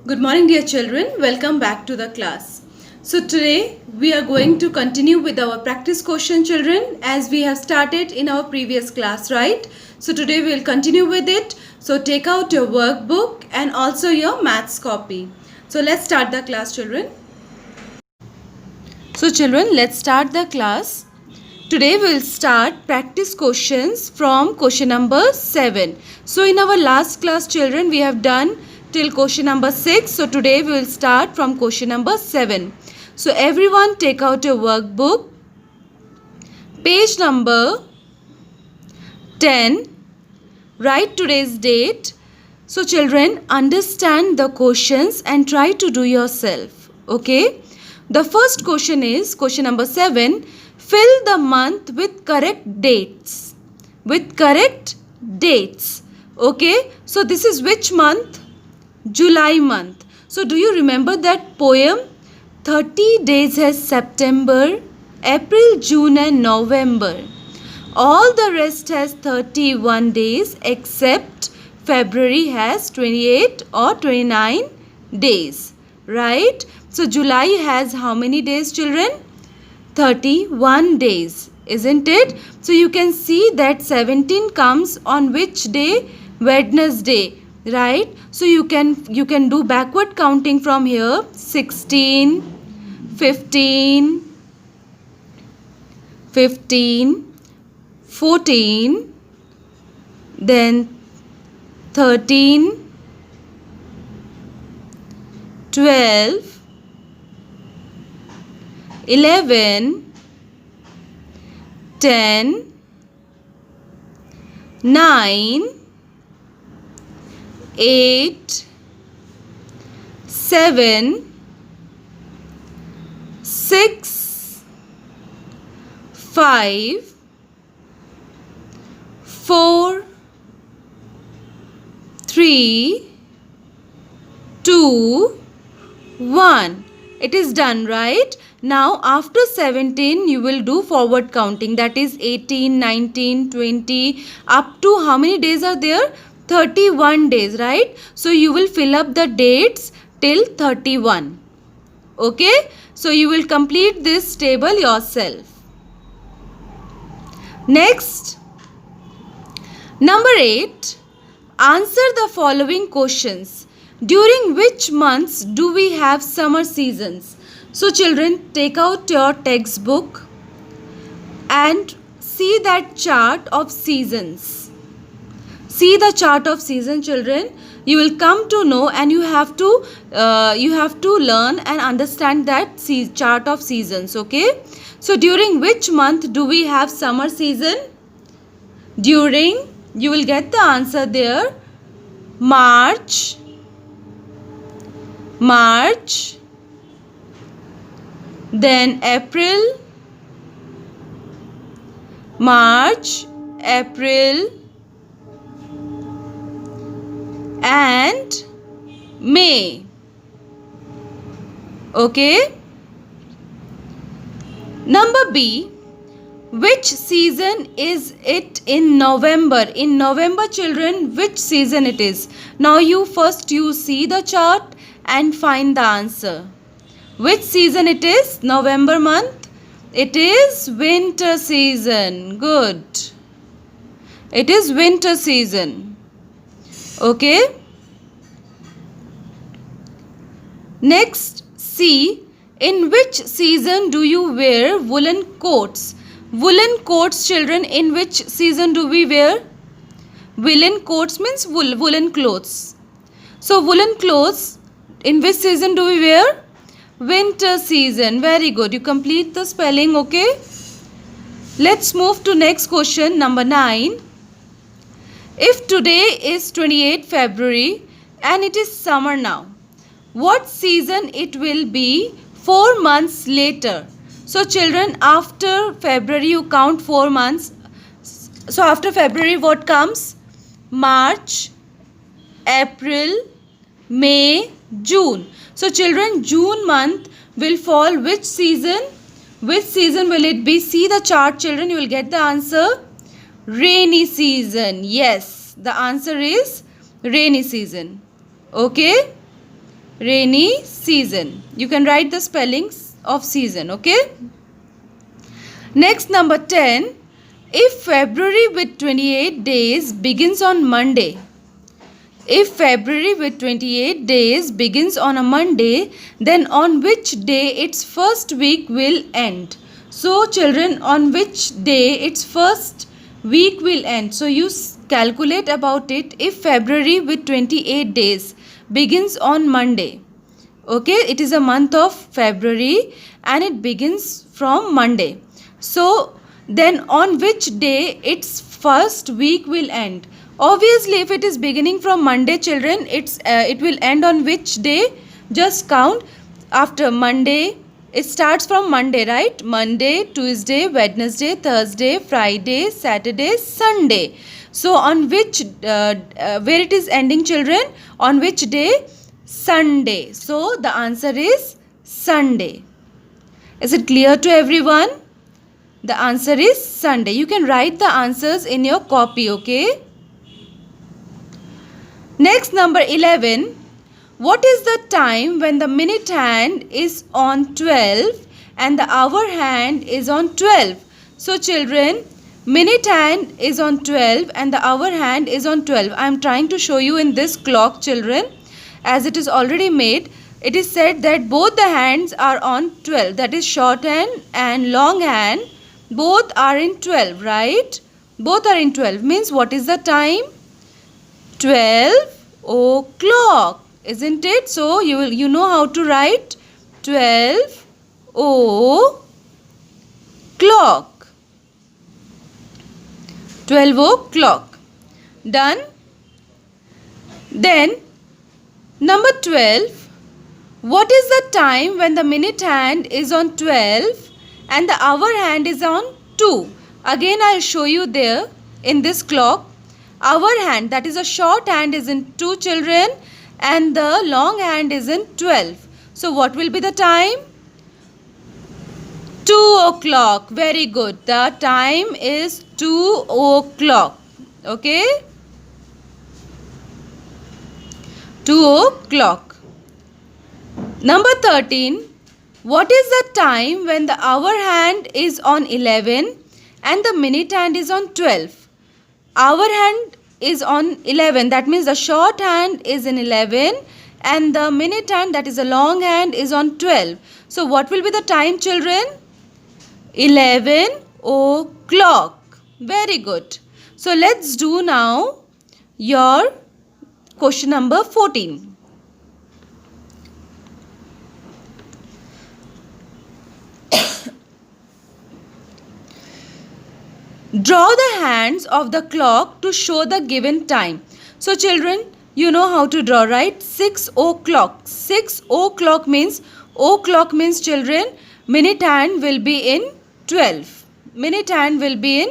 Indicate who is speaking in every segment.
Speaker 1: Good morning, dear children. Welcome back to the class. So today we are going to continue with our practice question, children, as we have started in our previous class, right? So today we will continue with it. So take out your workbook and also your maths copy. So let's start the class, children. So children, let's start the class. Today we will start practice questions from question number 7. So in our last class, children, we have done till question number 6. So today we will start from question number 7. So everyone take out your workbook. Page number 10. Write today's date. So children, understand the questions and try to do yourself. Okay. The first question is question number 7. Fill the month with correct dates. With correct dates. Okay. So this is which month? July month. So do you remember that poem? 30 days has September, April, June and November. All the rest has 31 days except February has 28 or 29 days. Right? So July has how many days, children? 31 days, isn't it? So you can see that 17 comes on which day? Wednesday, right? So you can do backward counting from here. 16, 15, 14, then 13, 12, 11, 10, 9, 8, 7, 6, 5, 4, 3, 2, 1. It is done, right? Now after 17 you will do forward counting, that is 18, 19, 20 up to how many days are there? 31 days, right? So you will fill up the dates till 31. Okay? So you will complete this table yourself. Next, number 8. Answer the following questions. During which months do we have summer seasons? So children, take out your textbook and see that chart of seasons. See the chart of season, children. You will come to know and you have to learn and understand that chart of seasons. Okay. So during which month do we have summer season? During, you will get the answer there. March, then April, March, April and May. Okay. Number B. Which season is it in November? In November, children, which season it is? Now you see the chart and find the answer. Which season it is? November month. It is winter season. Good. It is winter season. Okay. Next, C. In which season do you wear woolen coats? Woolen coats, children, in which season do we wear? Woolen coats means woolen clothes. So woolen clothes, in which season do we wear? Winter season. Very good. You complete the spelling, okay? Let's move to next question, number 9. If today is 28 February and it is summer now, what season it will be 4 months later? So children, after February you count 4 months. So after February what comes? March, April, May, June. So children, June month will fall which season? Which season will it be? See the chart, children. You will get the answer. Rainy season. Yes, the answer is rainy season. Okay? rainy season. You can write the spellings of season. Okay. Next, number 10. If February with 28 days begins on Monday. If February with 28 days begins on a Monday, then on which day its first week will end? So children, on which day its first week will end? So you calculate about it. If February with 28 days begins on Monday, okay, it is a month of February and it begins from Monday. So then on which day its first week will end? Obviously, if it is beginning from Monday, children, it will end on which day? Just count after Monday. It starts from Monday, right? Monday, Tuesday, Wednesday, Thursday, Friday, Saturday, Sunday. So on which where it is ending, children? On which day? Sunday. So the answer is Sunday. Is it clear to everyone? The answer is Sunday. You can write the answers in your copy, okay? Next, number 11. What is the time when the minute hand is on 12 and the hour hand is on 12? So children, minute hand is on 12 and the hour hand is on 12. I am trying to show you in this clock, children, as it is already made. It is said that both the hands are on 12. That is short hand and long hand. Both are in 12, right? Both are in 12. Means what is the time? 12 o'clock, isn't it? So you know how to write 12 o'clock. 12 o'clock. Done. Then number 12. What is the time when the minute hand is on 12 and the hour hand is on 2? Again, I'll show you there in this clock. Hour hand, that is a short hand, is in 2, children, and the long hand is in 12. So what will be the time? 2 o'clock. Very good. The time is 2 o'clock. Okay? 2 o'clock. Number 13. What is the time when the hour hand is on 11 and the minute hand is on 12? Hour hand is on 11. That means the short hand is in 11 and the minute hand, that is a long hand, is on 12. So what will be the time, children? 11 o'clock. Very good. So let's do now your question number 14. Draw the hands of the clock to show the given time. So children, you know how to draw, right? 6 o'clock. 6 o'clock means children, minute hand will be in 12. Minute hand will be in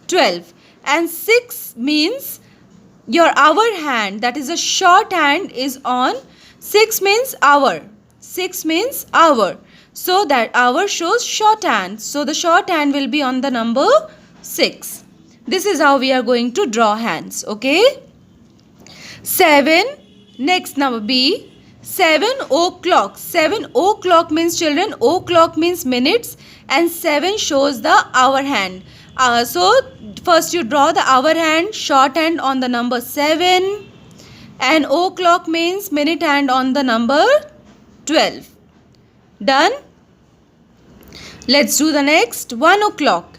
Speaker 1: 12. And 6 means your hour hand, that is a short hand, is on 6 means hour. 6 means hour. So that hour shows short hand. So the short hand will be on the number 6. This is how we are going to draw hands. Okay. 7. Next, number B. 7 o'clock. 7 o'clock means, children, o'clock means minutes and 7 shows the hour hand. So first you draw the hour hand, short hand on the number 7, and o'clock means minute hand on the number 12. Done. Let's do the next. 1 o'clock.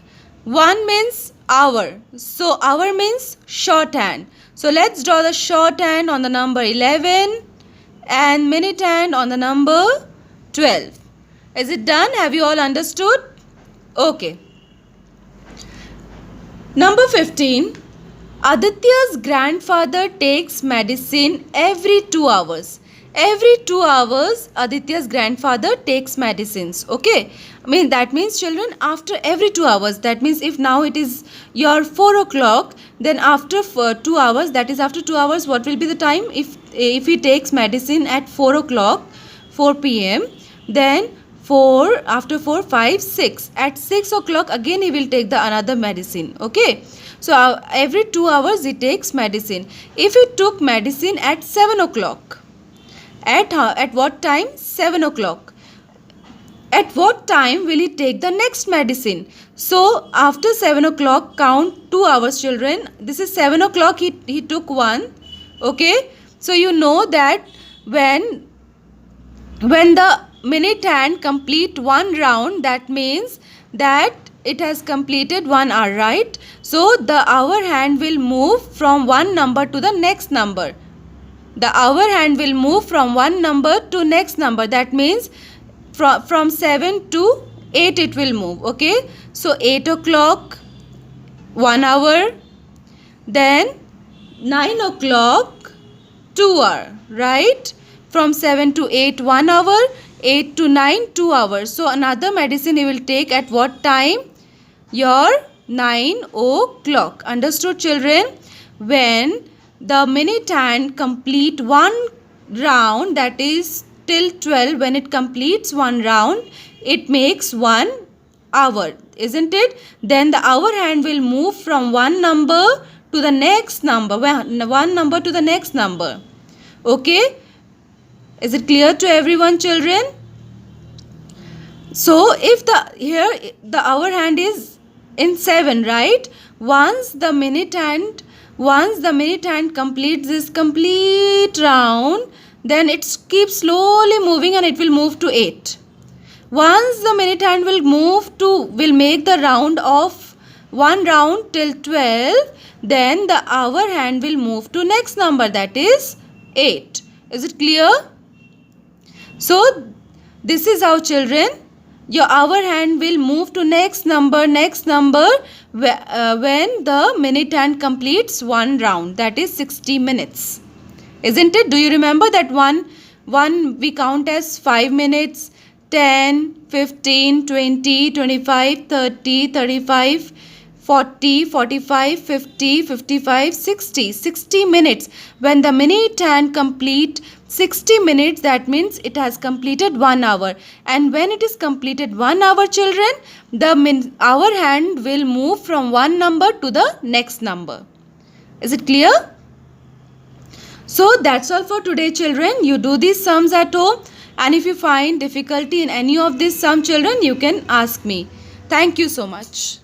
Speaker 1: 1 means hour. So hour means short hand. So let's draw the short hand on the number 11 and minute hand on the number 12. Is it done? Have you all understood? Okay. Number 15. Aditya's grandfather takes medicine every 2 hours. Every 2 hours, Aditya's grandfather takes medicines. Okay. That means, children, after every 2 hours. That means if now it is your 4 o'clock, then after 2 hours, that is after 2 hours, what will be the time? If he takes medicine at 4 o'clock, 4 p.m., then 4, after 4, 5, 6. At 6 o'clock, again he will take the another medicine. Okay. So every 2 hours he takes medicine. If he took medicine at 7 o'clock, At what time? 7 o'clock. At what time will he take the next medicine? So after 7 o'clock, count 2 hours, children. This is 7 o'clock, he took one. Okay. So you know that when the minute hand complete one round, that means that it has completed 1 hour, right? So the hour hand will move from one number to the next number. The hour hand will move from one number to next number. That means from 7 to 8 it will move. Okay. So 8 o'clock, 1 hour. Then 9 o'clock, 2 hour, right? From 7 to 8, 1 hour. 8 to 9, 2 hours. So another medicine he will take at what time? Your 9 o'clock. Understood, children? When the minute hand complete one round, that is till 12, when it completes one round, it makes 1 hour, isn't it? Then the hour hand will move from one number to the next number, one number to the next number. Okay? Is it clear to everyone, children? So if the hour hand is in 7, right? Once the minute hand completes this complete round, then it keeps slowly moving and it will move to 8. Once the minute hand will make the round of one round till 12, then the hour hand will move to next number, that is 8. Is it clear? So this is how, children, your hour hand will move to next number when the minute hand completes one round, that is 60 minutes. Isn't it? Do you remember that one we count as 5 minutes, 10, 15, 20, 25, 30, 35, 40, 45, 50, 55, 60. 60 minutes. When the minute hand complete 60 minutes, that means it has completed 1 hour. And when it is completed 1 hour, children, the hour hand will move from one number to the next number. Is it clear? So that's all for today, children. You do these sums at home. And if you find difficulty in any of these sum, children, you can ask me. Thank you so much.